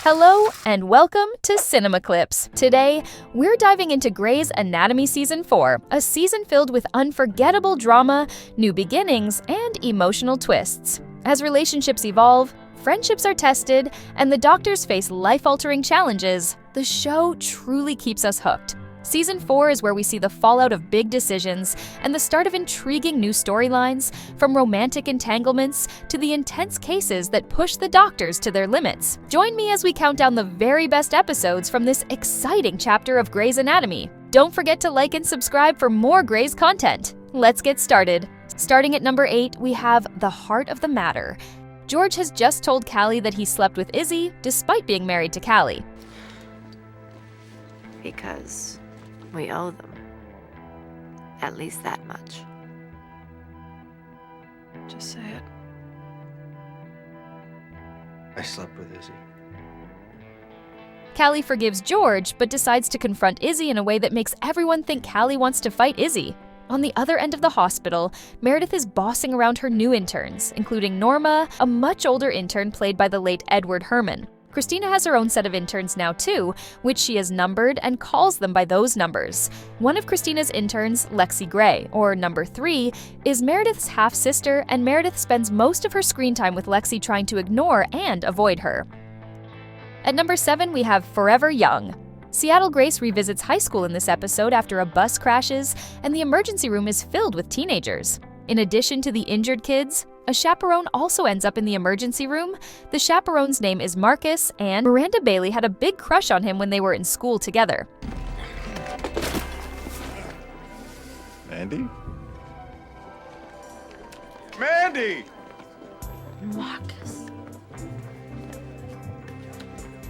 Hello and welcome to CinemaClips. Today, we're diving into Grey's Anatomy Season 4, a season filled with unforgettable drama, new beginnings, and emotional twists. As relationships evolve, friendships are tested, and the doctors face life-altering challenges, the show truly keeps us hooked. Season 4 is where we see the fallout of big decisions and the start of intriguing new storylines, from romantic entanglements to the intense cases that push the doctors to their limits. Join me as we count down the very best episodes from this exciting chapter of Grey's Anatomy. Don't forget to like and subscribe for more Grey's content. Let's get started. Starting at number 8, we have The Heart of the Matter. George has just told Callie that he slept with Izzy despite being married to Callie. Because we owe them. At least that much. Just say it. I slept with Izzy. Callie forgives George, but decides to confront Izzy in a way that makes everyone think Callie wants to fight Izzy. On the other end of the hospital, Meredith is bossing around her new interns, including Norma, a much older intern played by the late Edward Herrmann. Christina has her own set of interns now too, which she has numbered and calls them by those numbers. One of Christina's interns, Lexi Gray, or number 3, is Meredith's half-sister, and Meredith spends most of her screen time with Lexi trying to ignore and avoid her. At number 7, we have Forever Young. Seattle Grace revisits high school in this episode after a bus crashes, and the emergency room is filled with teenagers. In addition to the injured kids, a chaperone also ends up in the emergency room. The chaperone's name is Marcus, and Miranda Bailey had a big crush on him when they were in school together. Mandy? Mandy! Marcus.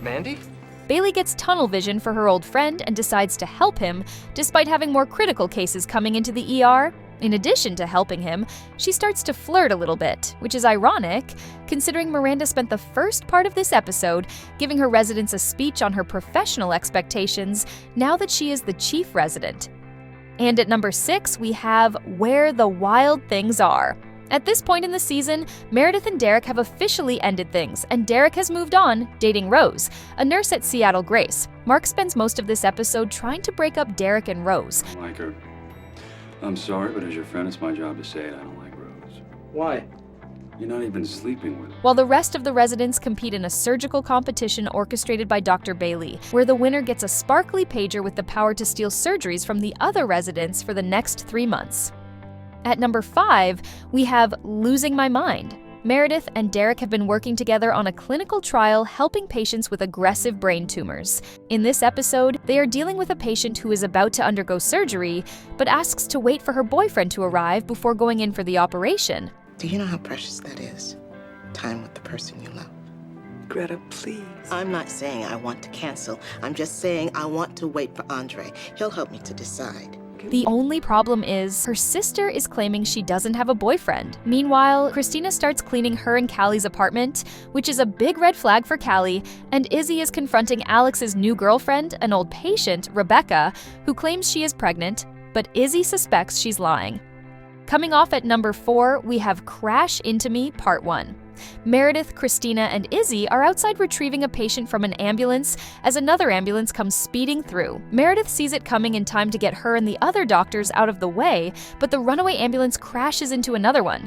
Mandy? Bailey gets tunnel vision for her old friend and decides to help him, despite having more critical cases coming into the ER. In addition to helping him, she starts to flirt a little bit, which is ironic, considering Miranda spent the first part of this episode giving her residents a speech on her professional expectations now that she is the chief resident. And at number 6, we have Where the Wild Things Are. At this point in the season, Meredith and Derek have officially ended things, and Derek has moved on, dating Rose, a nurse at Seattle Grace. Mark spends most of this episode trying to break up Derek and Rose. I like her. I'm sorry, but as your friend, it's my job to say it. I don't like Rose. Why? You're not even sleeping with her. While the rest of the residents compete in a surgical competition orchestrated by Dr. Bailey, where the winner gets a sparkly pager with the power to steal surgeries from the other residents for the next 3 months. At number 5, we have Losing My Mind. Meredith and Derek have been working together on a clinical trial helping patients with aggressive brain tumors. In this episode, they are dealing with a patient who is about to undergo surgery, but asks to wait for her boyfriend to arrive before going in for the operation. Do you know how precious that is? Time with the person you love. Greta, please. I'm not saying I want to cancel. I'm just saying I want to wait for Andre. He'll help me to decide. The only problem is, her sister is claiming she doesn't have a boyfriend. Meanwhile, Christina starts cleaning her and Callie's apartment, which is a big red flag for Callie, and Izzy is confronting Alex's new girlfriend, an old patient, Rebecca, who claims she is pregnant, but Izzy suspects she's lying. Coming off at number 4, we have Crash Into Me Part 1. Meredith, Christina, and Izzy are outside retrieving a patient from an ambulance as another ambulance comes speeding through. Meredith sees it coming in time to get her and the other doctors out of the way, but the runaway ambulance crashes into another one.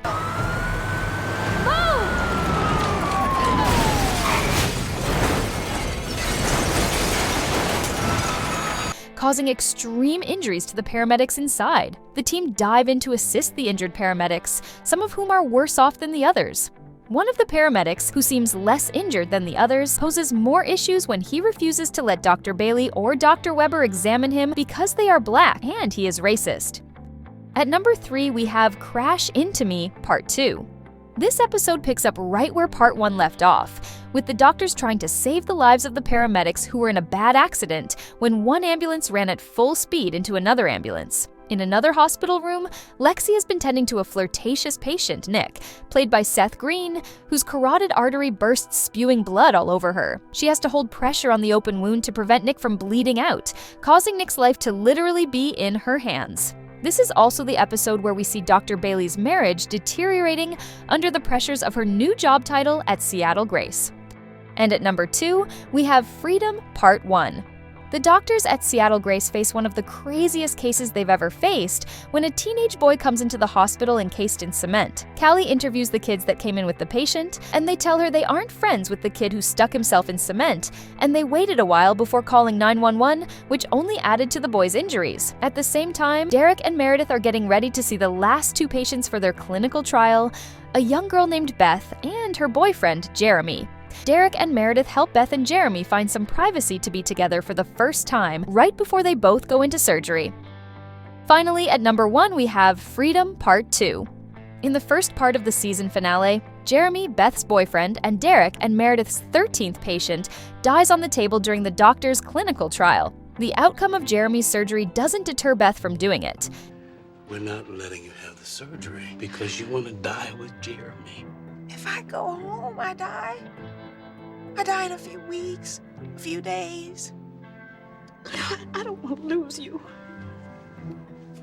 Causing extreme injuries to the paramedics inside. The team dive in to assist the injured paramedics, some of whom are worse off than the others. One of the paramedics, who seems less injured than the others, poses more issues when he refuses to let Dr. Bailey or Dr. Weber examine him because they are black and he is racist. At number 3, we have Crash Into Me Part 2. This episode picks up right where Part 1 left off, with the doctors trying to save the lives of the paramedics who were in a bad accident when one ambulance ran at full speed into another ambulance. In another hospital room, Lexi has been tending to a flirtatious patient, Nick, played by Seth Green, whose carotid artery bursts spewing blood all over her. She has to hold pressure on the open wound to prevent Nick from bleeding out, causing Nick's life to literally be in her hands. This is also the episode where we see Dr. Bailey's marriage deteriorating under the pressures of her new job title at Seattle Grace. And at number 2, we have Freedom Part 1. The doctors at Seattle Grace face one of the craziest cases they've ever faced when a teenage boy comes into the hospital encased in cement. Callie interviews the kids that came in with the patient, and they tell her they aren't friends with the kid who stuck himself in cement, and they waited a while before calling 911, which only added to the boy's injuries. At the same time, Derek and Meredith are getting ready to see the last 2 patients for their clinical trial, a young girl named Beth and her boyfriend, Jeremy. Derek and Meredith help Beth and Jeremy find some privacy to be together for the first time right before they both go into surgery. Finally, at number 1, we have Freedom Part 2. In the first part of the season finale, Jeremy, Beth's boyfriend, and Derek and Meredith's 13th patient dies on the table during the doctor's clinical trial. The outcome of Jeremy's surgery doesn't deter Beth from doing it. We're not letting you have the surgery because you want to die with Jeremy. If I go home, I die. I die in a few weeks, a few days. I don't want to lose you.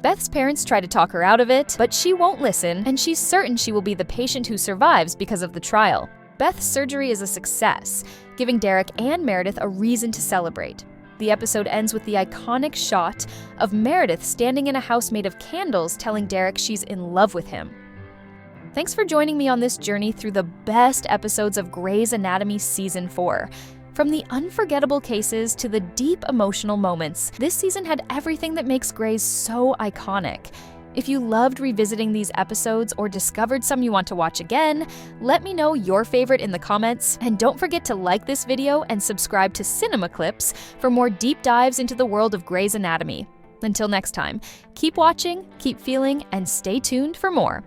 Beth's parents try to talk her out of it, but she won't listen, and she's certain she will be the patient who survives because of the trial. Beth's surgery is a success, giving Derek and Meredith a reason to celebrate. The episode ends with the iconic shot of Meredith standing in a house made of candles telling Derek she's in love with him. Thanks for joining me on this journey through the best episodes of Grey's Anatomy Season 4. From the unforgettable cases to the deep emotional moments, this season had everything that makes Grey's so iconic. If you loved revisiting these episodes or discovered some you want to watch again, let me know your favorite in the comments, and don't forget to like this video and subscribe to CinemaClips for more deep dives into the world of Grey's Anatomy. Until next time, keep watching, keep feeling, and stay tuned for more.